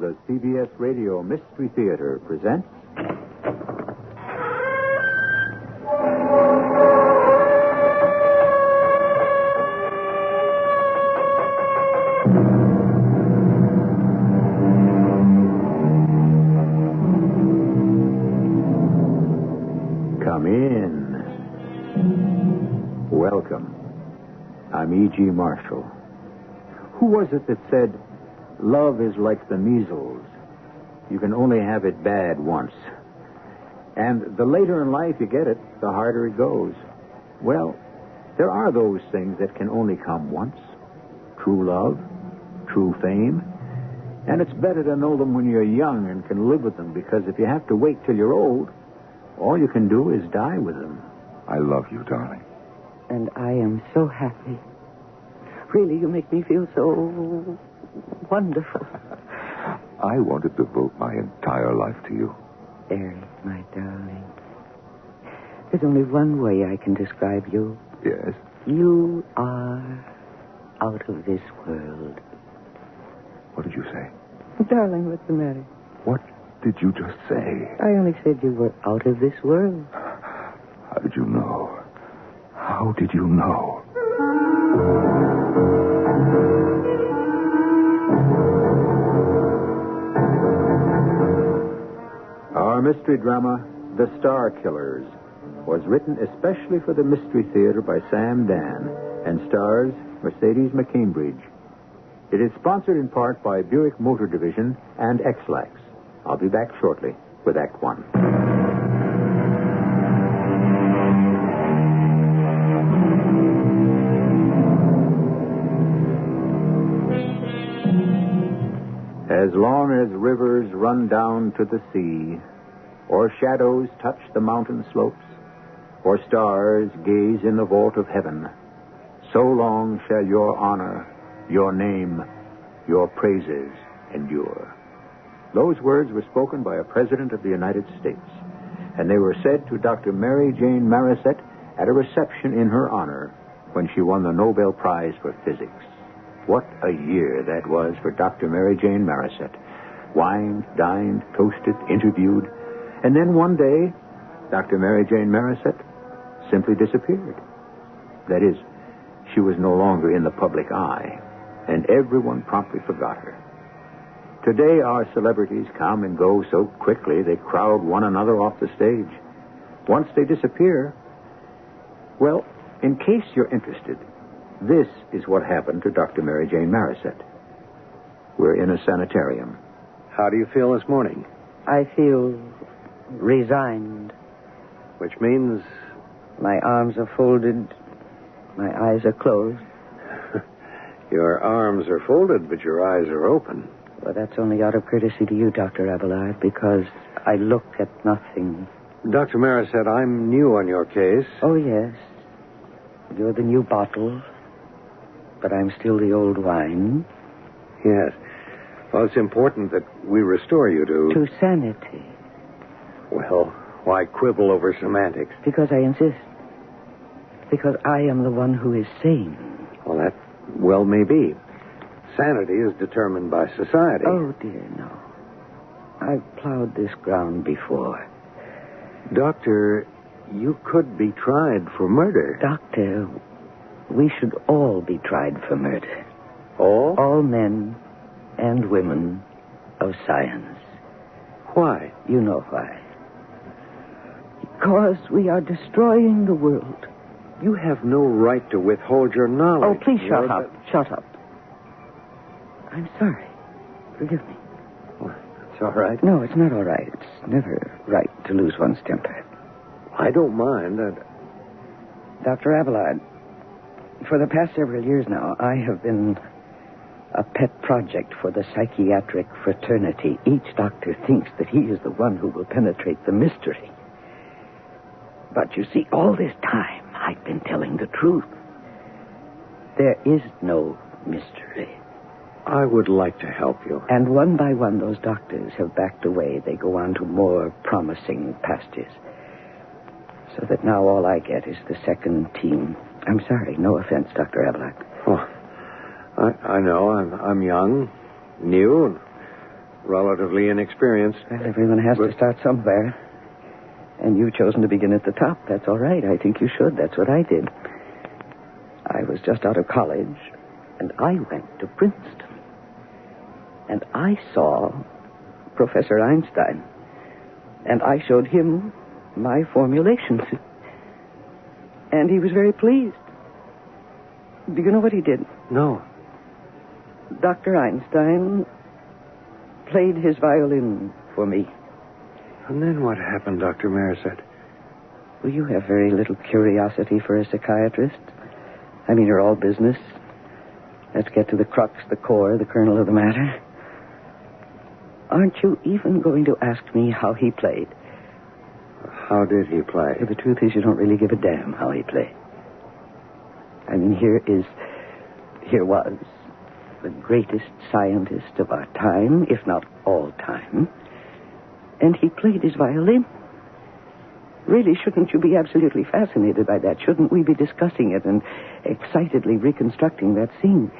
the CBS Radio Mystery Theater presents... Come in. Welcome. I'm E.G. Marshall. Who was it that said, love is like the measles? You can only have it bad once. And the later in life you get it, the harder it goes. Well, there are those things that can only come once. True love, true fame. And it's better to know them when you're young and can live with them, because if you have to wait till you're old, all you can do is die with them. I love you, darling. And I am so happy. Really, you make me feel so wonderful. I want to devote my entire life to you. Eric, my darling. There's only one way I can describe you. Yes? You are out of this world. What did you say? Darling, what's the matter? What did you just say? I only said you were out of this world. How did you know? How did you know? Our mystery drama, The Star Killers, was written especially for the Mystery Theater by Sam Dan and stars Mercedes McCambridge. It is sponsored in part by Buick Motor Division and X-Lax. I'll be back shortly with Act One. As long as rivers run down to the sea, or shadows touch the mountain slopes, or stars gaze in the vault of heaven, so long shall your honor, your name, your praises endure. Those words were spoken by a president of the United States, and they were said to Dr. Mary Jane Marisette at a reception in her honor when she won the Nobel Prize for Physics. What a year that was for Dr. Mary Jane Marisette. Wined, dined, toasted, interviewed, and then one day, Dr. Mary Jane Marisette simply disappeared. That is, she was no longer in the public eye, and everyone promptly forgot her. Today, our celebrities come and go so quickly they crowd one another off the stage. Once they disappear, well, in case you're interested, this is what happened to Dr. Mary Jane Marisette. We're in a sanitarium. How do you feel this morning? I feel resigned. Which means... My arms are folded. My eyes are closed. Your arms are folded, but your eyes are open. Well, that's only out of courtesy to you, Dr. Abelard, because I look at nothing. Dr. Marisette, I'm new on your case. Oh, yes. You're the new bottle, but I'm still the old wine. Yes. Well, it's important that we restore you to... To sanity. Well, why quibble over semantics? Because I insist. Because I am the one who is sane. Well, that well may be. Sanity is determined by society. Oh, dear, no. I've plowed this ground before. Doctor, you could be tried for murder. Doctor, we should all be tried for murder. All? All men and women of science. Why? You know why. Because we are destroying the world. You have no right to withhold your knowledge. Oh, please shut up. Shut up. I'm sorry. Forgive me. Well, it's all right. No, it's not all right. It's never right to lose one's temper. I don't mind. Dr. Abelard, for the past several years now, I have been a pet project for the psychiatric fraternity. Each doctor thinks that he is the one who will penetrate the mystery. But you see, all this time, I've been telling the truth. There is no mystery. I would like to help you. And one by one, those doctors have backed away. They go on to more promising pastures. So that now all I get is the second team. I'm sorry, no offense, Dr. Abelard. Oh, I know. I'm young, new, and relatively inexperienced. Well, everyone has to start somewhere. And you've chosen to begin at the top. That's all right. I think you should. That's what I did. I was just out of college, and I went to Princeton. And I saw Professor Einstein. And I showed him my formulations. And he was very pleased. Do you know what he did? No. Dr. Einstein played his violin for me. And then what happened, Dr. Marisette? Well, you have very little curiosity for a psychiatrist. I mean, you're all business. Let's get to the crux, the core, the kernel of the matter. Aren't you even going to ask me how he played? How did he play? The truth is, you don't really give a damn how he played. I mean, here was the greatest scientist of our time, if not all time, and he played his violin. Really, shouldn't you be absolutely fascinated by that? Shouldn't we be discussing it and excitedly reconstructing that scene?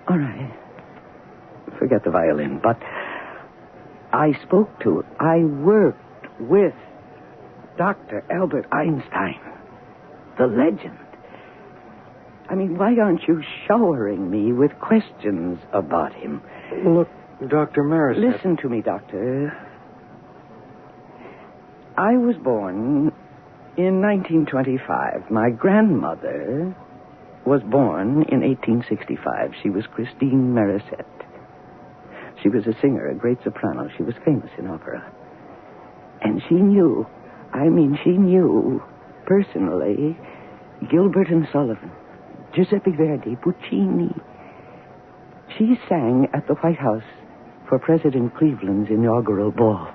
All right. Forget the violin, but I worked with Dr. Albert Einstein, the legend. I mean, why aren't you showering me with questions about him? Look, Dr. Marisette. Listen to me, Doctor. I was born in 1925. My grandmother was born in 1865. She was Christine Marisette. She was a singer, a great soprano. She was famous in opera. And she knew personally, Gilbert and Sullivan, Giuseppe Verdi, Puccini. She sang at the White House for President Cleveland's inaugural ball.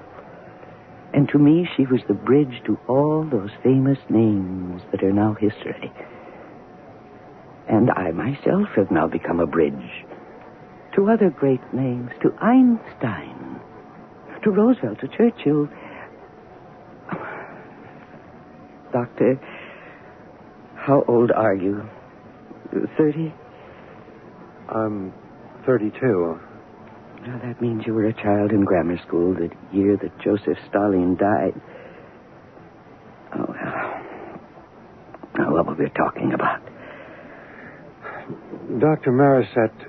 And to me, she was the bridge to all those famous names that are now history. And I myself have now become a bridge to other great names, to Einstein, to Roosevelt, to Churchill. Doctor, how old are you? 30? I'm 32. Now, that means you were a child in grammar school the year that Joseph Stalin died. Oh, well. Now, what were we talking about? Dr. Marisette,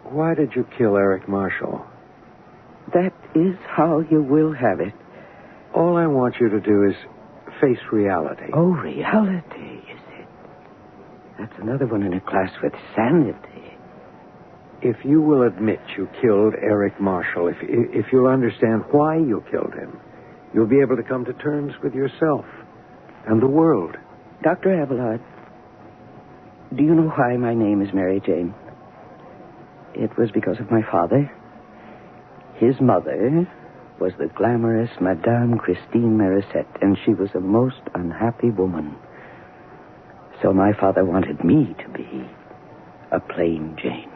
why did you kill Eric Marshall? That is how you will have it. All I want you to do is face reality. Oh, reality, is it? That's another one in a class with sanity. If you will admit you killed Eric Marshall, if you'll understand why you killed him, you'll be able to come to terms with yourself and the world. Dr. Abelard, do you know why my name is Mary Jane? It was because of my father. His mother was the glamorous Madame Christine Marisette, and she was a most unhappy woman. So my father wanted me to be a plain Jane.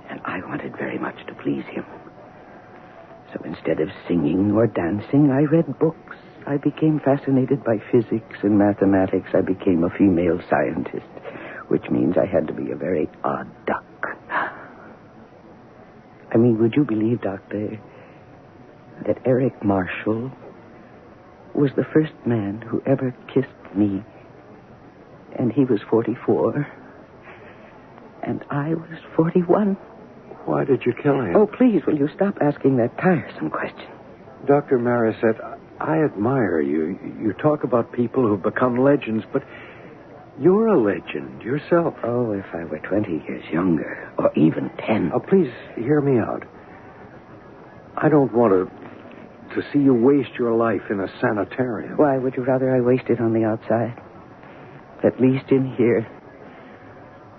And I wanted very much to please him. So instead of singing or dancing, I read books. I became fascinated by physics and mathematics. I became a female scientist, which means I had to be a very odd duck. I mean, would you believe, Doctor, that Eric Marshall was the first man who ever kissed me, and he was 44, and I was 41. Why did you kill him? Oh, please, will you stop asking that tiresome question? Dr. Marisette, I admire you. You talk about people who've become legends, but you're a legend yourself. Oh, if I were 20 years younger, or even 10. Oh, please, hear me out. I don't want to see you waste your life in a sanitarium. Why, would you rather I waste it on the outside? At least in here,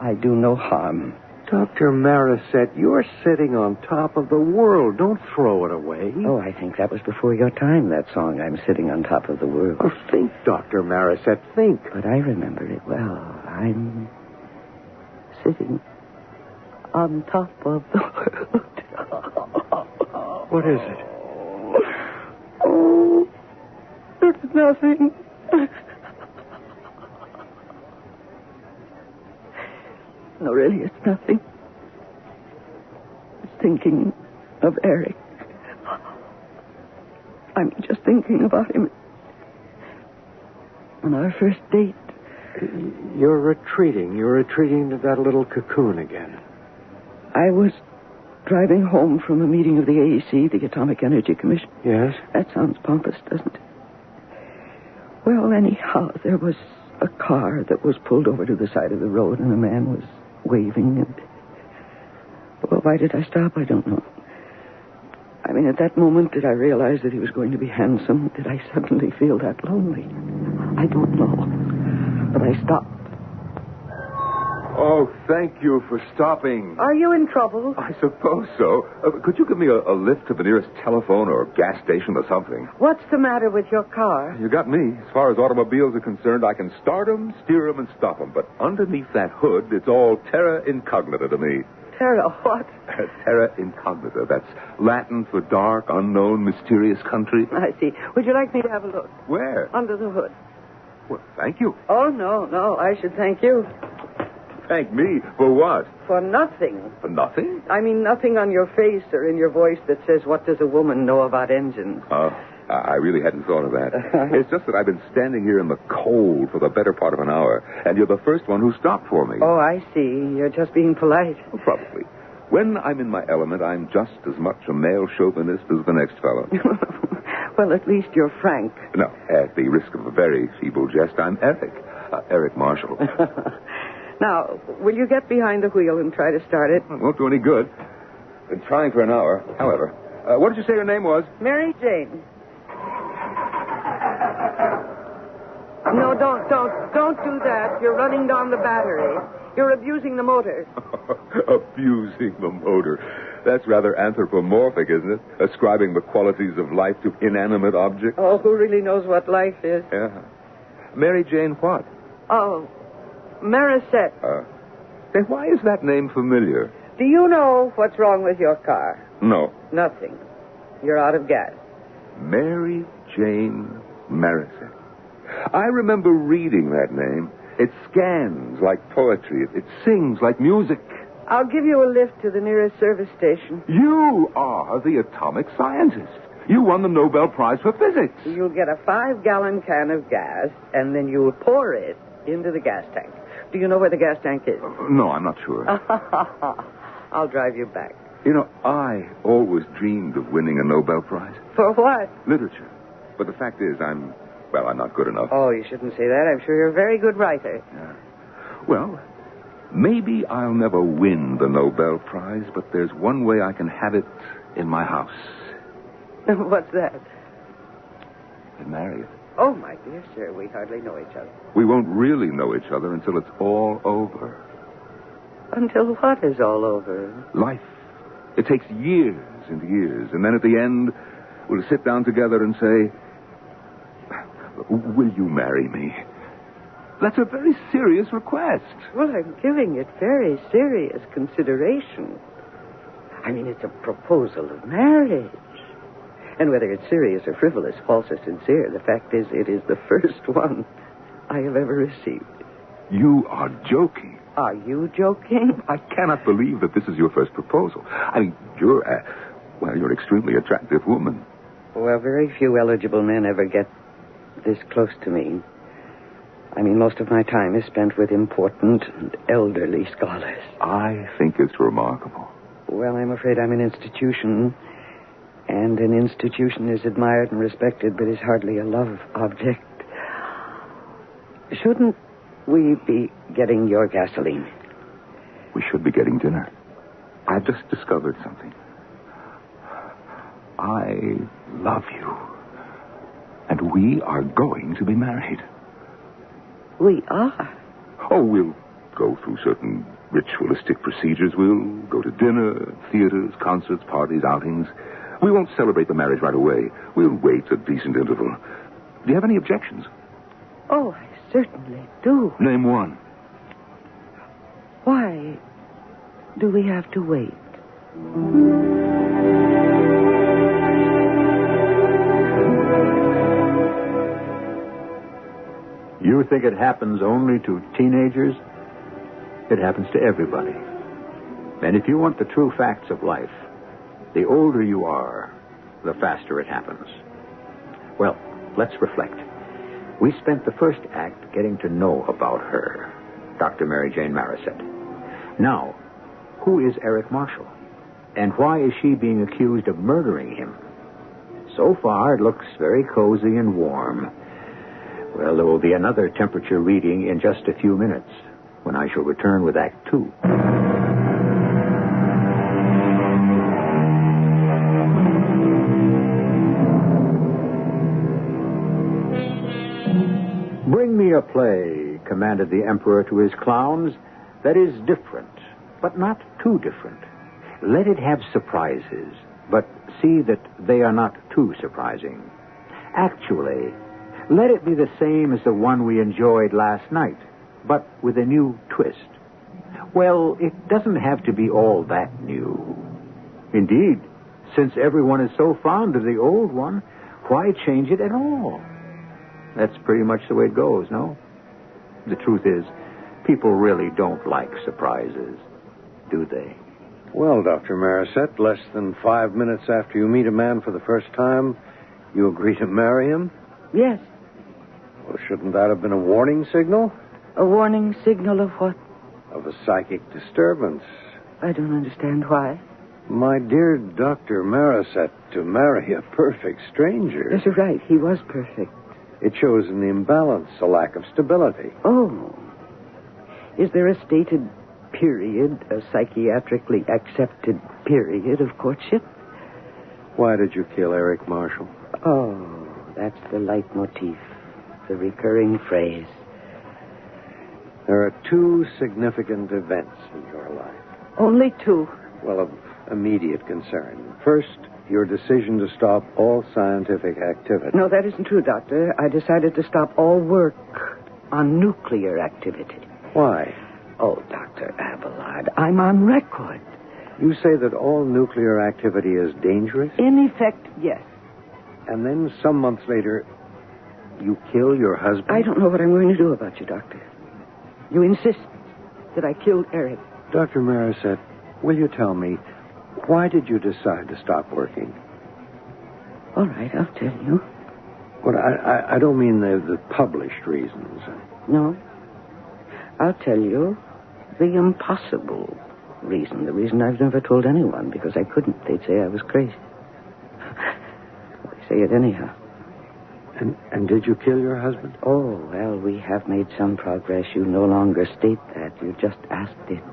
I do no harm. Dr. Marisette, you're sitting on top of the world. Don't throw it away. Oh, I think that was before your time, that song, I'm Sitting on Top of the World. Oh, think, Dr. Marisette, think. But I remember it well. I'm sitting on top of the world. What is it? Oh, it's nothing. No, really, it's nothing. thinking of Eric. I'm just thinking about him on our first date. You're retreating. You're retreating to that little cocoon again. I was driving home from a meeting of the AEC, the Atomic Energy Commission. Yes? That sounds pompous, doesn't it? Well, anyhow, there was a car that was pulled over to the side of the road, and a man was waving, and... Well, why did I stop? I don't know. I mean, at that moment, did I realize that he was going to be handsome? Did I suddenly feel that lonely? I don't know. But I stopped. Oh, thank you for stopping. Are you in trouble? I suppose so. Could you give me a lift to the nearest telephone or gas station or something? What's the matter with your car? You got me. As far as automobiles are concerned, I can start them, steer them, and stop them. But underneath that hood, it's all terra incognita to me. Terra what? Terra incognita. That's Latin for dark, unknown, mysterious country. I see. Would you like me to have a look? Where? Under the hood. Well, thank you. Oh, no. I should thank you. Thank me? For what? For nothing. For nothing? I mean, nothing on your face or in your voice that says, what does a woman know about engines? I really hadn't thought of that. It's just that I've been standing here in the cold for the better part of an hour, and you're the first one who stopped for me. Oh, I see. You're just being polite. Well, probably. When I'm in my element, I'm just as much a male chauvinist as the next fellow. Well, at least you're frank. No, at the risk of a very feeble jest, I'm Eric. Eric Marshall. Now, will you get behind the wheel and try to start it? It won't do any good. Been trying for an hour. However, what did you say your name was? Mary Jane. No, don't do that. You're running down the battery. You're abusing the motor. Abusing the motor. That's rather anthropomorphic, isn't it? Ascribing the qualities of life to inanimate objects. Oh, who really knows what life is? Yeah. Mary Jane what? Oh, Marisette. Then why is that name familiar? Do you know what's wrong with your car? No. Nothing. You're out of gas. Mary Jane Marisette. I remember reading that name. It scans like poetry. It sings like music. I'll give you a lift to the nearest service station. You are the atomic scientist. You won the Nobel Prize for Physics. You'll get a 5-gallon can of gas, and then you'll pour it into the gas tank. Do you know where the gas tank is? No, I'm not sure. I'll drive you back. You know, I always dreamed of winning a Nobel Prize. For what? Literature. But the fact is, I'm not good enough. Oh, you shouldn't say that. I'm sure you're a very good writer. Yeah. Well, maybe I'll never win the Nobel Prize, but there's one way I can have it in my house. What's that? Get married. Oh, my dear sir, we hardly know each other. We won't really know each other until it's all over. Until what is all over? Life. It takes years and years, and then at the end, we'll sit down together and say, will you marry me? That's a very serious request. Well, I'm giving it very serious consideration. I mean, it's a proposal of marriage. And whether it's serious or frivolous, false or sincere, the fact is it is the first one I have ever received. You are joking. Are you joking? I cannot believe that this is your first proposal. I mean, you're an extremely attractive woman. Well, very few eligible men ever get this close to me. I mean, most of my time is spent with important and elderly scholars. I think it's remarkable. Well, I'm afraid I'm an institution, and an institution is admired and respected, but is hardly a love object. Shouldn't we be getting your gasoline? We should be getting dinner. I've just discovered something. I love you. And we are going to be married. We are? Oh, we'll go through certain ritualistic procedures. We'll go to dinner, theaters, concerts, parties, outings. We won't celebrate the marriage right away. We'll wait a decent interval. Do you have any objections? Oh, I certainly do. Name one. Why do we have to wait? You think it happens only to teenagers? It happens to everybody. And if you want the true facts of life, The older you are, the faster it happens. Well, let's reflect. We spent the first act getting to know about her, Dr. Mary Jane Marisette. Now, who is Eric Marshall? And why is she being accused of murdering him? So far, it looks very cozy and warm. Well, there will be another temperature reading in just a few minutes, when I shall return with Act 2. Bring me a play, commanded the Emperor to his clowns, that is different, but not too different. Let it have surprises, but see that they are not too surprising. Actually, let it be the same as the one we enjoyed last night, but with a new twist. Well, it doesn't have to be all that new. Indeed, since everyone is so fond of the old one, why change it at all? That's pretty much the way it goes, no? The truth is, people really don't like surprises, do they? Well, Dr. Marisette, less than 5 minutes after you meet a man for the first time, you agree to marry him? Yes. Well, shouldn't that have been a warning signal? A warning signal of what? Of a psychic disturbance. I don't understand why. My dear Dr. Marisette, to marry a perfect stranger. Yes, you're right. He was perfect. It shows an imbalance, a lack of stability. Oh. Is there a stated period, a psychiatrically accepted period of courtship? Why did you kill Eric Marshall? Oh, that's the leitmotif, the recurring phrase. There are 2 significant events in your life. Only 2. Well, of immediate concern. First, your decision to stop all scientific activity. No, that isn't true, Doctor. I decided to stop all work on nuclear activity. Why? Oh, Dr. Abelard, I'm on record. You say that all nuclear activity is dangerous? In effect, yes. And then some months later, you kill your husband? I don't know what I'm going to do about you, Doctor. You insist that I killed Eric. Dr. Marisette, will you tell me, why did you decide to stop working? All right, I'll tell you. Well, I don't mean the published reasons. No. I'll tell you the impossible reason. The reason I've never told anyone, because I couldn't. They'd say I was crazy. They say it anyhow. And did you kill your husband? Oh, well, we have made some progress. You no longer state that. You just asked it.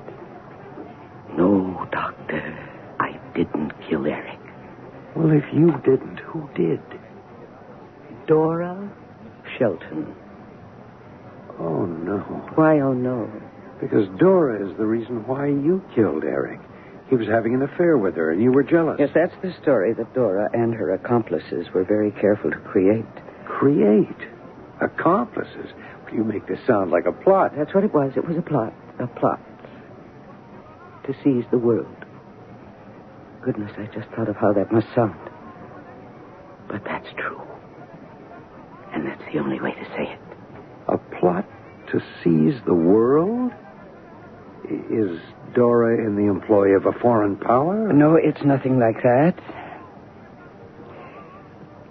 No, Doctor, I didn't kill Eric. Well, if you didn't, who did? Dora Shelton. Oh, no. Why, oh, no? Because Dora is the reason why you killed Eric. He was having an affair with her, and you were jealous. Yes, that's the story that Dora and her accomplices were very careful to create. Create? Accomplices? You make this sound like a plot. That's what it was. It was a plot. A plot. To seize the world. Goodness, I just thought of how that must sound. But that's true. And that's the only way to say it. A plot to seize the world? Is Dora in the employ of a foreign power? No, it's nothing like that.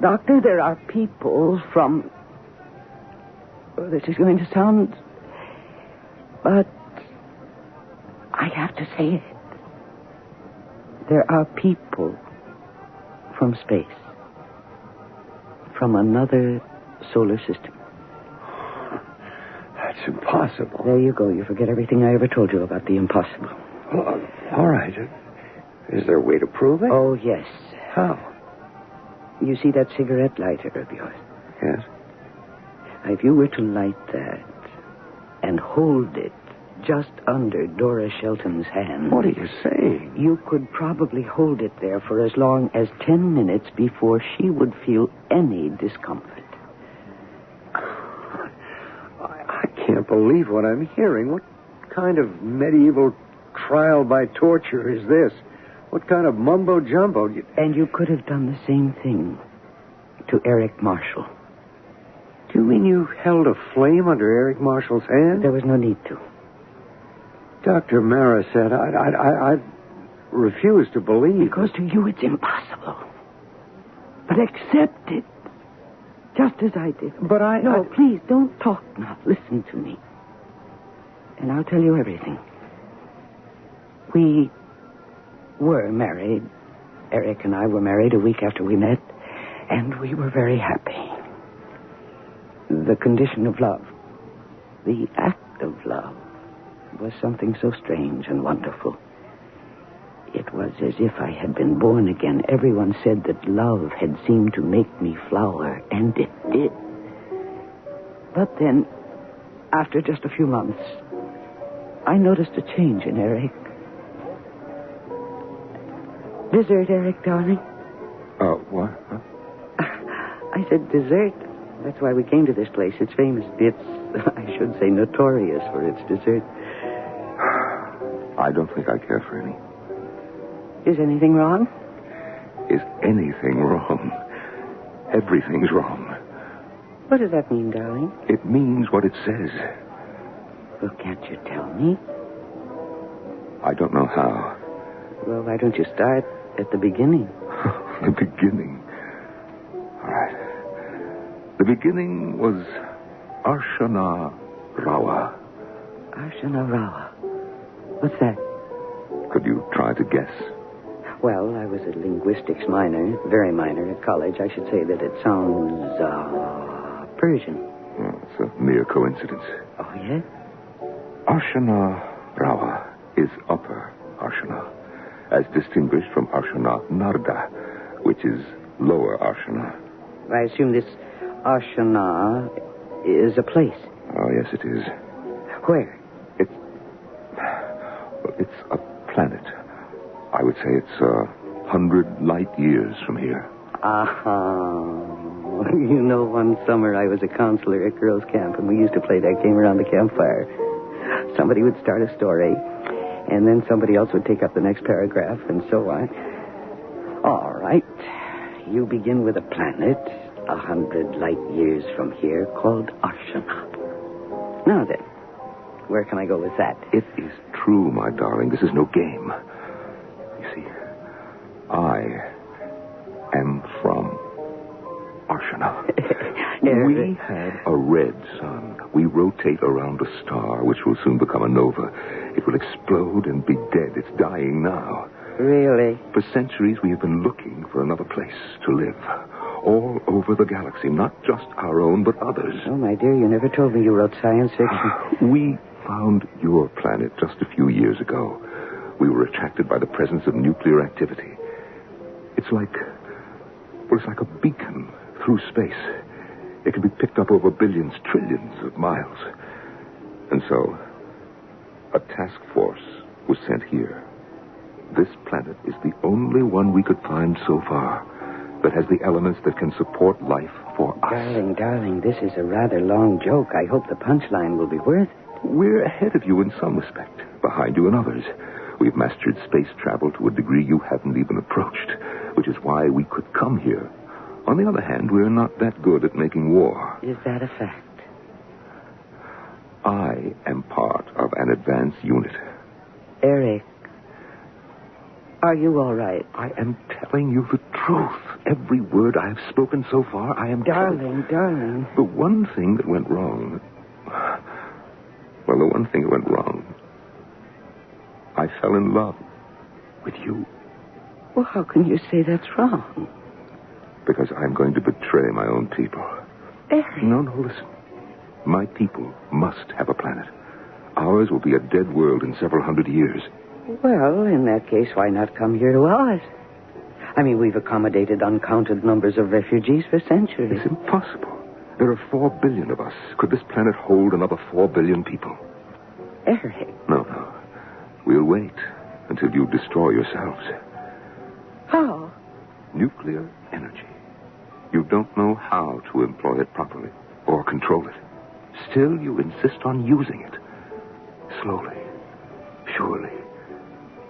Doctor, there are people from... Oh, this is going to sound... But I have to say it. There are people from space. From another solar system. That's impossible. There you go. You forget everything I ever told you about the impossible. Well, all right. Is there a way to prove it? Oh, yes. How? You see that cigarette lighter of yours? Yes. If you were to light that and hold it just under Dora Shelton's hand... What are you saying? You could probably hold it there for as long as 10 minutes before she would feel any discomfort. I can't believe what I'm hearing. What kind of medieval trial by torture is this? What kind of mumbo-jumbo? And you could have done the same thing to Eric Marshall. Do you mean you held a flame under Eric Marshall's hand? There was no need to. Dr. Marisette, refuse to believe. Because to you it's impossible. But accept it. Just as I did. But No, please, don't talk now. Listen to me. And I'll tell you everything. We were married. Eric and I were married a week after we met. And we were very happy. The condition of love, the act of love, was something so strange and wonderful. It was as if I had been born again. Everyone said that love had seemed to make me flower, and it did. But then, after just a few months, I noticed a change in Eric. Dessert, Eric, darling? What? Huh? I said dessert. That's why we came to this place. It's famous. It's, I should say, notorious for its dessert. I don't think I care for any. Is anything wrong? Is anything wrong? Everything's wrong. What does that mean, darling? It means what it says. Well, can't you tell me? I don't know how. Well, why don't you start at the beginning? The beginning. All right. The beginning was Arshana Rawa. Arshana Rawa. What's that? Could you try to guess? Well, I was a linguistics minor, very minor at college. I should say that it sounds, Persian. Well, it's a mere coincidence. Oh, yeah? Arshana Rawa is Upper Arshana, as distinguished from Arshana Narda, which is Lower Arshana. I assume this Arshana is a place. Oh, yes, it is. Where? It's a planet. I would say it's 100 light years from here. You know, one summer I was a counselor at girls' camp, and we used to play that game around the campfire. Somebody would start a story, and then somebody else would take up the next paragraph, and so on. All right. You begin with a planet 100 light years from here called Arshana. Now then, where can I go with that? It is true, my darling. This is no game. You see, I am from Arshana. We have a red sun. We rotate around a star, which will soon become a nova. It will explode and be dead. It's dying now. Really? For centuries, we have been looking for another place to live. All over the galaxy. Not just our own, but others. Oh, my dear, you never told me you wrote science fiction. We found your planet just a few years ago. We were attracted by the presence of nuclear activity. It's like a beacon through space. It can be picked up over billions, trillions of miles. And so, a task force was sent here. This planet is the only one we could find so far that has the elements that can support life for us. Darling, this is a rather long joke. I hope the punchline will be worth it. We're ahead of you in some respect, behind you in others. We've mastered space travel to a degree you haven't even approached, which is why we could come here. On the other hand, we're not that good at making war. Is that a fact? I am part of an advance unit. Eric, are you all right? I am telling you the truth. Every word I have spoken so far, I am Darling. The one thing that went wrong... Well, the one thing that went wrong... I fell in love with you. Well, how can you say that's wrong? Because I'm going to betray my own people. Eric. No, listen. My people must have a planet. Ours will be a dead world in several hundred years. Well, in that case, why not come here to ours? I mean, we've accommodated uncounted numbers of refugees for centuries. It's impossible. There are 4 billion of us. Could this planet hold another 4 billion people? Eric. No. We'll wait until you destroy yourselves. How? Nuclear energy. You don't know how to employ it properly or control it. Still, you insist on using it. Slowly. Surely.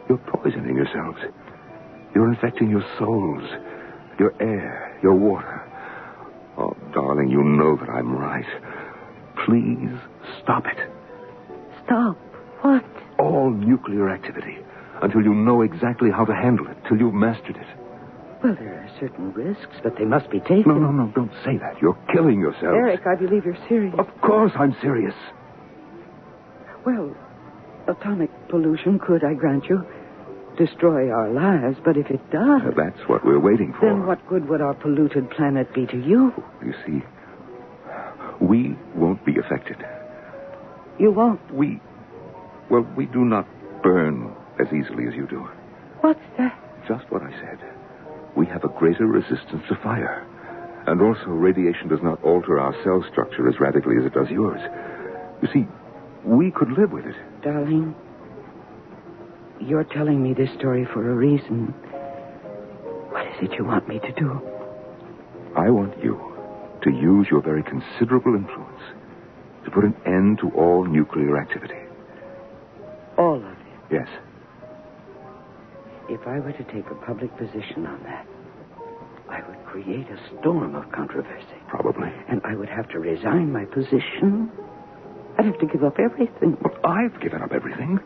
You're poisoning yourselves. You're infecting your souls, your air, your water. Oh, darling, you know that I'm right. Please stop it. Stop? What? All nuclear activity. until you know exactly how to handle it, till you've mastered it. Well, there are certain risks, but they must be taken. No, don't say that. You're killing yourself. Eric, I believe you're serious. Of course I'm serious. Well, atomic pollution could, I grant you, destroy our lives, but if it does... That's what we're waiting for. Then what good would our polluted planet be to you? You see, we won't be affected. You won't? We do not burn as easily as you do. What's that? Just what I said. We have a greater resistance to fire. And also, radiation does not alter our cell structure as radically as it does yours. You see, we could live with it. Darling, you're telling me this story for a reason. What is it you want me to do? I want you to use your very considerable influence to put an end to all nuclear activity. All of it? Yes. If I were to take a public position on that, I would create a storm of controversy. Probably. And I would have to resign my position. I'd have to give up everything. But I've given up everything.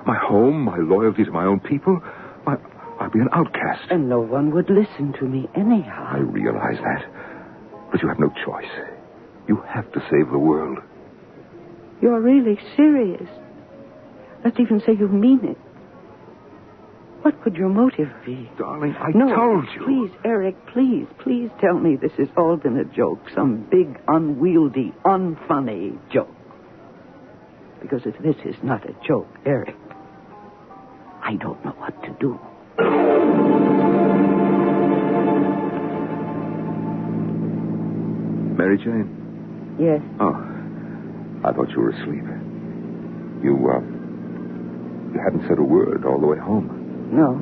My home, my loyalty to my own people. I'd be an outcast. And no one would listen to me anyhow. I realize that. But you have no choice. You have to save the world. You're really serious. Let's even say you mean it. What could your motive be? Darling, I No, told you. Please, Eric, please tell me this has all been a joke. Some big, unwieldy, unfunny joke. Because if this is not a joke, Eric, I don't know what to do. Mary Jane? Yes. Oh, I thought you were asleep. You hadn't said a word all the way home. No.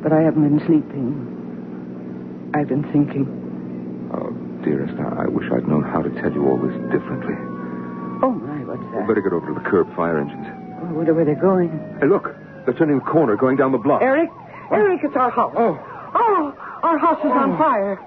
But I haven't been sleeping. I've been thinking. Oh, dearest, I wish I'd known how to tell you all this differently. Oh, my, what's that? Better get over to the curb, fire engines. Oh, I wonder where they're going. Hey, look. They're turning the corner, going down the block. Eric, it's our house. Oh, our house is on fire.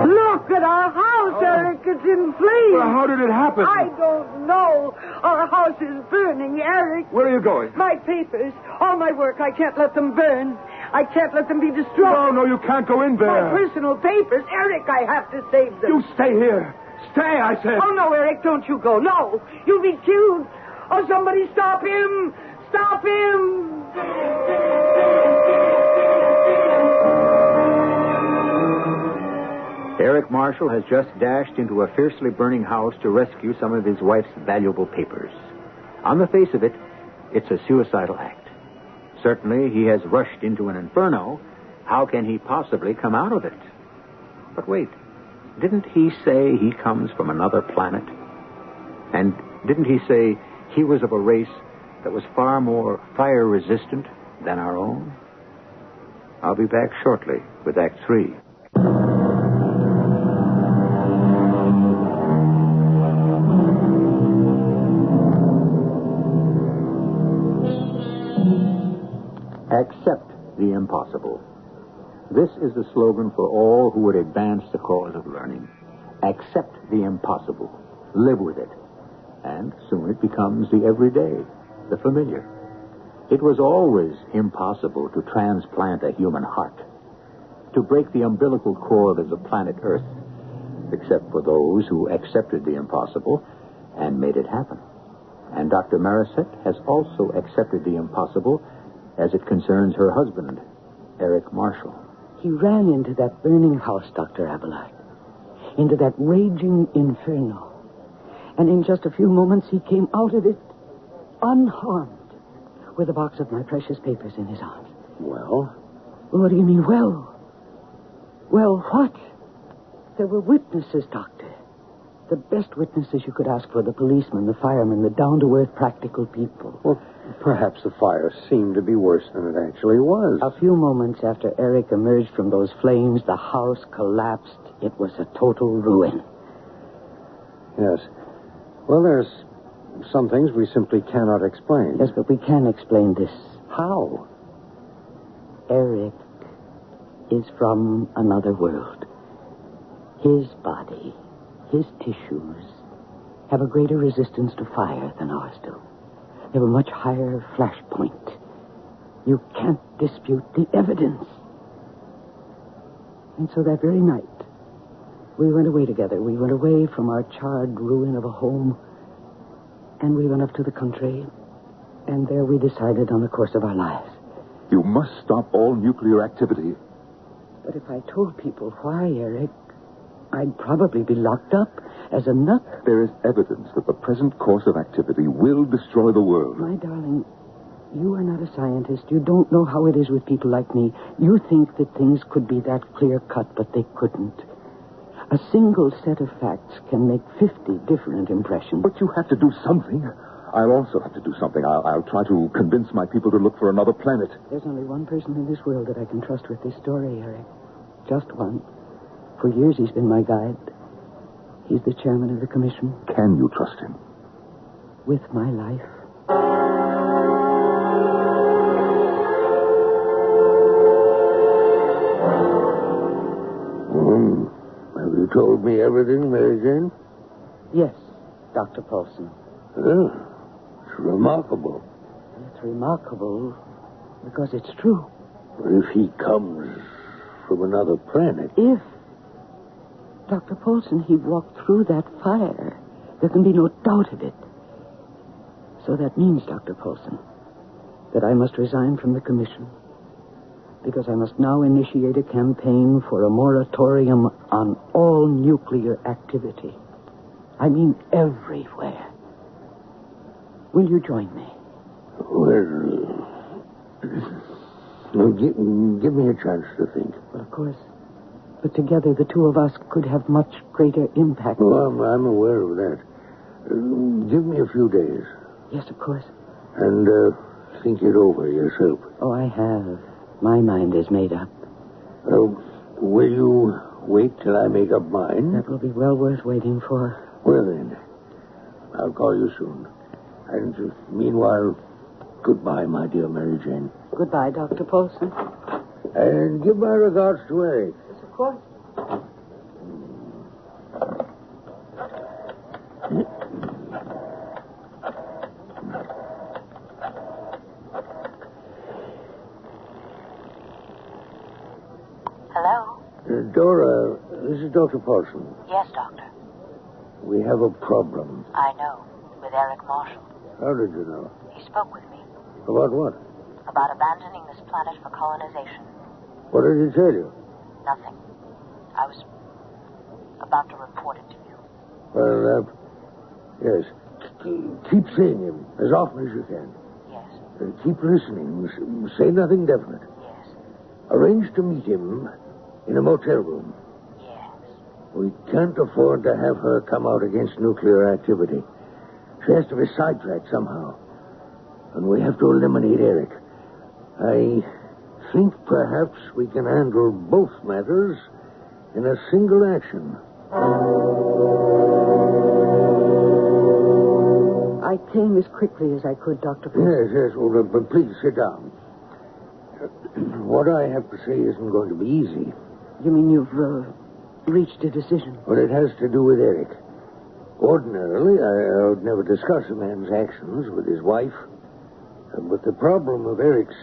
Look at our house, Eric. It's in flames. Well, how did it happen? I don't know. Our house is burning, Eric. Where are you going? My papers, all my work, I can't let them burn. I can't let them be destroyed. No, you can't go in there. My personal papers, Eric, I have to save them. You stay here. Stay, I said. Oh, no, Eric, don't you go. No, you'll be killed. Oh, somebody stop him. Stop him. Eric Marshall has just dashed into a fiercely burning house to rescue some of his wife's valuable papers. On the face of it, it's a suicidal act. Certainly, he has rushed into an inferno. How can he possibly come out of it? But wait, didn't he say he comes from another planet? And didn't he say he was of a race that was far more fire-resistant than our own? I'll be back shortly with Act 3. Accept the impossible. This is the slogan for all who would advance the cause of learning. Accept the impossible. Live with it. And soon it becomes the everyday, the familiar. It was always impossible to transplant a human heart, to break the umbilical cord of the planet Earth, except for those who accepted the impossible and made it happen. And Dr. Marisette has also accepted the impossible as it concerns her husband, Eric Marshall. He ran into that burning house, Dr. Abelard, into that raging inferno. And in just a few moments, he came out of it unharmed, with a box of my precious papers in his arms. Well? What do you mean, well? Well, what? There were witnesses, Doctor. The best witnesses you could ask for, the policemen, the firemen, the down-to-earth practical people. Well, perhaps the fire seemed to be worse than it actually was. A few moments after Eric emerged from those flames, the house collapsed. It was a total ruin. Yes. Well, there's some things we simply cannot explain. Yes, but we can explain this. How? Eric is from another world. His body, his tissues, have a greater resistance to fire than ours do. They have a much higher flash point. You can't dispute the evidence. And so that very night, we went away together. We went away from our charred ruin of a home, and we went up to the country, and there we decided on the course of our lives. You must stop all nuclear activity. But if I told people why, Eric, I'd probably be locked up as a nut. There is evidence that the present course of activity will destroy the world. My darling, you are not a scientist. You don't know how it is with people like me. You think that things could be that clear-cut, but they couldn't. A single set of facts can make 50 different impressions. But you have to do something. I'll also have to do something. I'll try to convince my people to look for another planet. There's only one person in this world that I can trust with this story, Eric. Just one. For years he's been my guide. He's the chairman of the commission. Can you trust him? With my life. Have you told me everything, Mary Jane? Yes, Dr. Paulson. It's remarkable. It's remarkable because it's true. If he comes from another planet... If, Dr. Paulson, he walked through that fire, there can be no doubt of it. So that means, Dr. Paulson, that I must resign from the commission, because I must now initiate a campaign for a moratorium on all nuclear activity. I mean everywhere. Will you join me? Well, give me a chance to think. Well, of course. But together, the two of us could have much greater impact. Oh, I'm aware of that. Give me a few days. Yes, of course. And think it over yourself. Oh, I have. My mind is made up. Will you wait till I make up mine? That will be well worth waiting for. Well, then, I'll call you soon. And meanwhile, goodbye, my dear Mary Jane. Goodbye, Dr. Paulson. And give my regards to Eric. Yes, of course. Hello? Dora, this is Dr. Paulson. Yes, Doctor. We have a problem. I know. With Eric Marshall. How did you know? He spoke with me. About what? About abandoning this planet for colonization. What did he tell you? Nothing. I was about to report it to you. Well, yes. Keep seeing him as often as you can. Yes. Keep listening. Say nothing definite. Yes. Arrange to meet him in a motel room. Yes. We can't afford to have her come out against nuclear activity. She has to be sidetracked somehow. And we have to eliminate Eric. I think perhaps we can handle both matters in a single action. I came as quickly as I could, Dr. Paulson. Yes. Well, but please sit down. What I have to say isn't going to be easy. You mean you've reached a decision? Well, it has to do with Eric. Ordinarily, I would never discuss a man's actions with his wife. But the problem of Eric's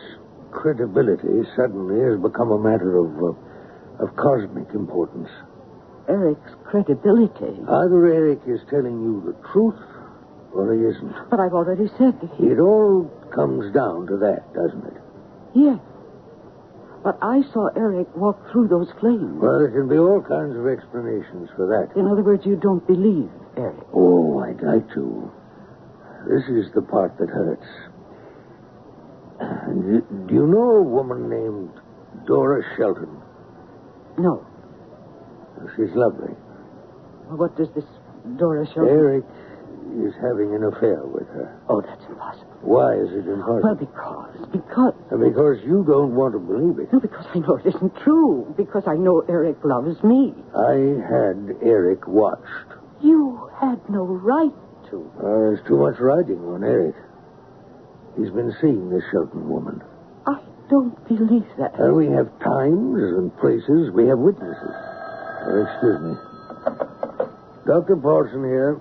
credibility suddenly has become a matter of cosmic importance. Eric's credibility? Either Eric is telling you the truth, or he isn't. But I've already said that he... It all comes down to that, doesn't it? Yes. But I saw Eric walk through those flames. Well, there can be all kinds of explanations for that. In other words, you don't believe Eric. Oh, I'd like to. This is the part that hurts. Do you know a woman named Dora Shelton? No. She's lovely. What does this Dora Shelton... Eric is having an affair with her. Oh, that's impossible. Why is it impossible? Well, because... Because you don't want to believe it. No, because I know it isn't true. Because I know Eric loves me. I had Eric watched. You had no right to. There's too much riding on Eric. He's been seeing this Shelton woman. I don't believe that. We have times and places. We have witnesses. Excuse me. Dr. Paulson here.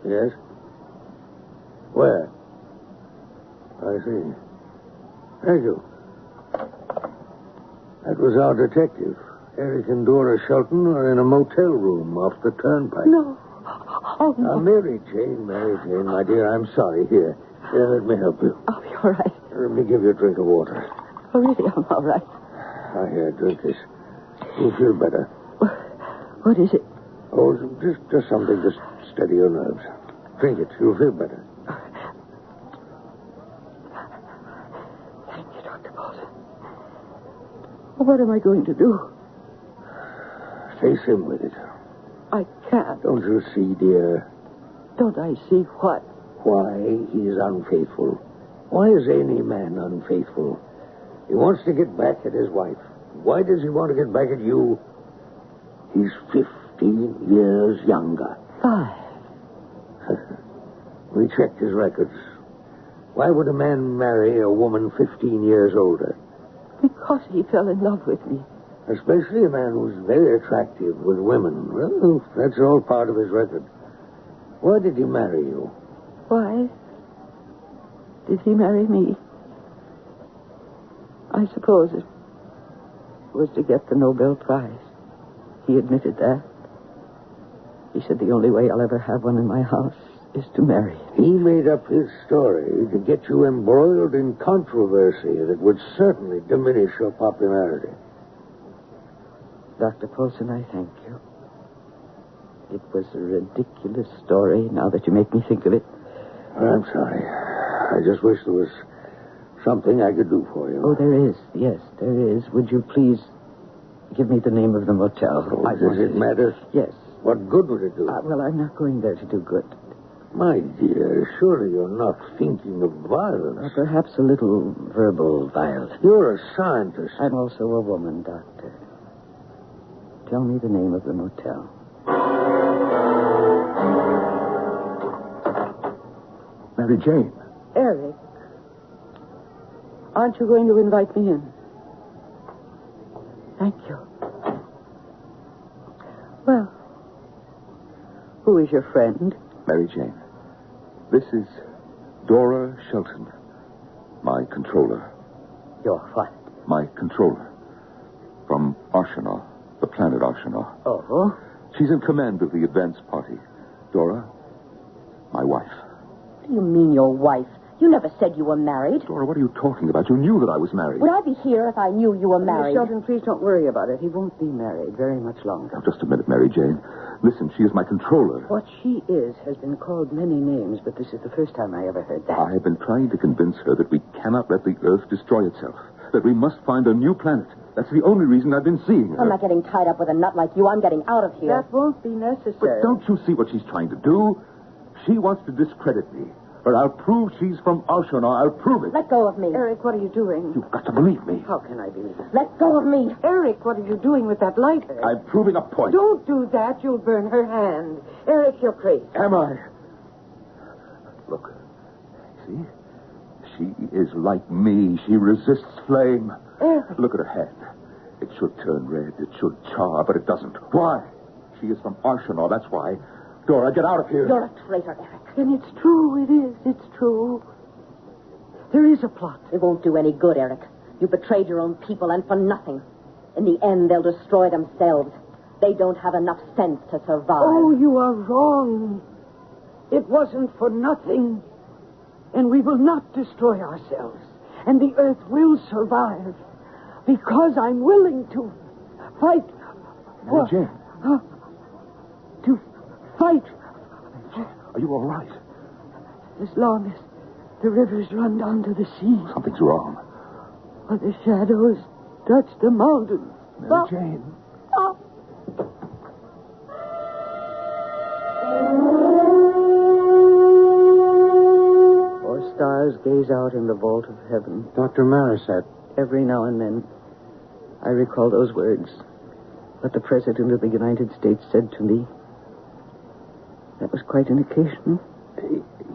Yes? Where? I see. Thank you. That was our detective. Eric and Dora Shelton are in a motel room off the turnpike. No. Oh, no. Mary Jane, my dear, I'm sorry. Here, let me help you. I'll be all right. Let me give you a drink of water. Oh, really, I'm all right. Here, drink this. You'll feel better. What is it? Oh, just something to steady your nerves. Drink it. You'll feel better. Thank you, Dr. Bolton. What am I going to do? Face him with it. I can't. Don't you see, dear? Don't I see what? Why he's unfaithful. Why is any man unfaithful? He wants to get back at his wife. Why does he want to get back at you? He's 15 years younger. 5. We checked his records. Why would a man marry a woman 15 years older? Because he fell in love with me. Especially a man who's very attractive with women. Well, that's all part of his record. Why did he marry you? Why did he marry me? I suppose it was to get the Nobel Prize. He admitted that. He said the only way I'll ever have one in my house is to marry. He made up his story to get you embroiled in controversy that would certainly diminish your popularity. Dr. Paulson, I thank you. It was a ridiculous story, now that you make me think of it. I'm sorry. I just wish there was something I could do for you. Oh, there is. Yes, there is. Would you please give me the name of the motel? Oh, does it matter? Yes. What good would it do? Well, I'm not going there to do good. My dear, surely you're not thinking of violence. Perhaps a little verbal violence. You're a scientist. I'm also a woman, Doctor. Tell me the name of the motel. Mary Jane. Eric, aren't you going to invite me in? Thank you. Well, who is your friend? Mary Jane. This is Dora Shelton, my controller. Your what? My controller. From Arsenal, the planet Arsenal. Oh? She's in command of the advance party. Dora, my wife. What do you mean, your wife? You never said you were married. Dora, what are you talking about? You knew that I was married. Would I be here if I knew you were married? Miss Shelton, please don't worry about it. He won't be married very much longer. Now, just a minute, Mary Jane. Listen, she is my controller. What she is has been called many names, but this is the first time I ever heard that. I have been trying to convince her that we cannot let the Earth destroy itself. That we must find a new planet. That's the only reason I've been seeing her. I'm not getting tied up with a nut like you. I'm getting out of here. That won't be necessary. But don't you see what she's trying to do? She wants to discredit me. But I'll prove she's from Arsenal. I'll prove it. Let go of me. Eric, what are you doing? You've got to believe me. How can I believe it? Let go of me. Eric, what are you doing with that lighter? I'm proving a point. Don't do that. You'll burn her hand. Eric, you're crazy. Am I? Look. See? She is like me. She resists flame. Eric. Look at her hand. It should turn red. It should char, but it doesn't. Why? She is from Arsenal. That's why. Dora, get out of here. You're a traitor, Eric. Then it's true. It is. It's true. There is a plot. It won't do any good, Eric. You betrayed your own people, and for nothing. In the end, they'll destroy themselves. They don't have enough sense to survive. Oh, you are wrong. It wasn't for nothing. And we will not destroy ourselves. And the Earth will survive. Because I'm willing to fight. Mary Jane. To fight. Are you all right? As long as the rivers run down to the sea. Something's wrong. Or the shadows touch the mountains. Mary Jane. Or stars gaze out in the vault of heaven. Dr. Marisette. Every now and then, I recall those words. What the President of the United States said to me. That was quite an occasion.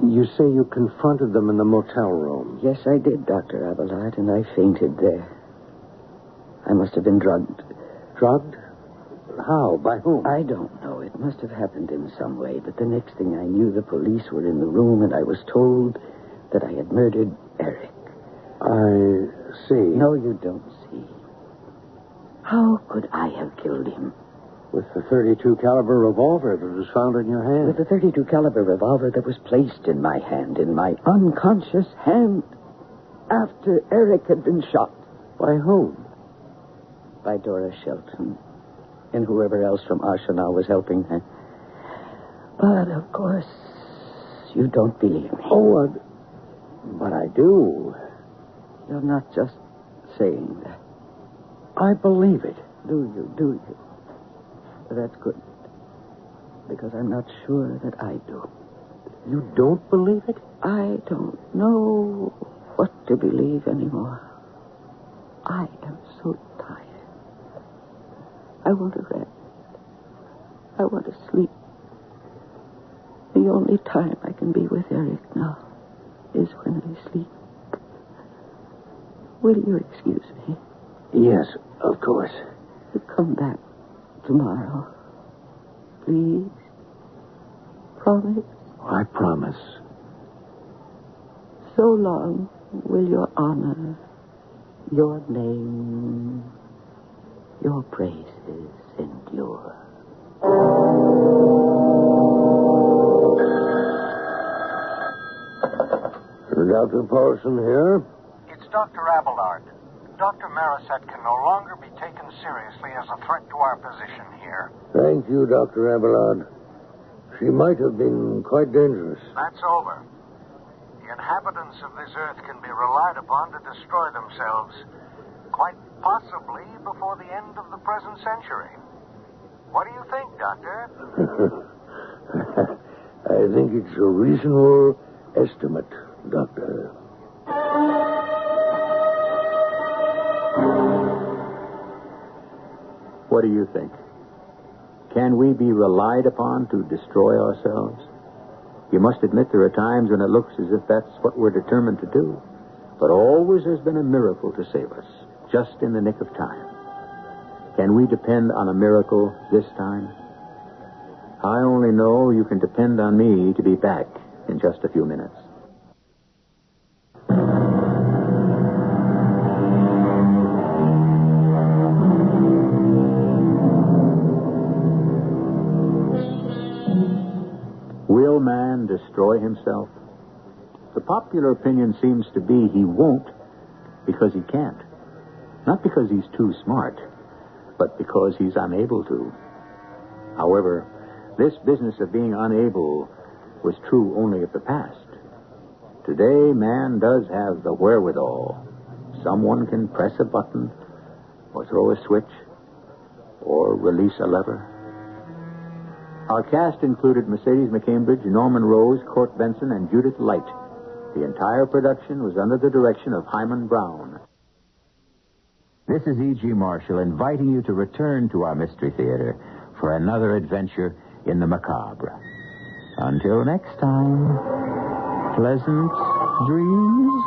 You say you confronted them in the motel room. Yes, I did, Dr. Abelard, and I fainted there. I must have been drugged. Drugged? How? By whom? I don't know. It must have happened in some way. But the next thing I knew, the police were in the room, and I was told that I had murdered Eric. I see. No, you don't see. How could I have killed him? With the .32 caliber revolver that was found in your hand. With the .32 caliber revolver that was placed in my hand, in my unconscious hand, after Eric had been shot. By whom? By Dora Shelton and whoever else from Arsenal was helping her. But, of course, you don't believe me. Oh, but I do. You're not just saying that. I believe it. Do you? That's good. Because I'm not sure that I do. You don't believe it? I don't know what to believe anymore. I am so tired. I want to rest. I want to sleep. The only time I can be with Eric now is when I sleep. Will you excuse me? Yes, of course. You come back tomorrow. Please. Promise. I promise. So long will your honor, your name, your praises endure. Dr. Paulson here. It's Dr. Abelard. Dr. Marisette can no longer be taken seriously as a threat to our position here. Thank you, Dr. Abelard. She might have been quite dangerous. That's over. The inhabitants of this earth can be relied upon to destroy themselves, quite possibly before the end of the present century. What do you think, Doctor? I think it's a reasonable estimate, Doctor. What do you think? Can we be relied upon to destroy ourselves? You must admit there are times when it looks as if that's what we're determined to do. But always there's been a miracle to save us, just in the nick of time. Can we depend on a miracle this time? I only know you can depend on me to be back in just a few minutes. Will man destroy himself? The popular opinion seems to be he won't because he can't. Not because he's too smart, but because he's unable to. However, this business of being unable was true only of the past. Today, man does have the wherewithal. Someone can press a button, or throw a switch, or release a lever. Our cast included Mercedes McCambridge, Norman Rose, Court Benson, and Judith Light. The entire production was under the direction of Hyman Brown. This is E.G. Marshall inviting you to return to our Mystery Theater for another adventure in the macabre. Until next time, pleasant dreams.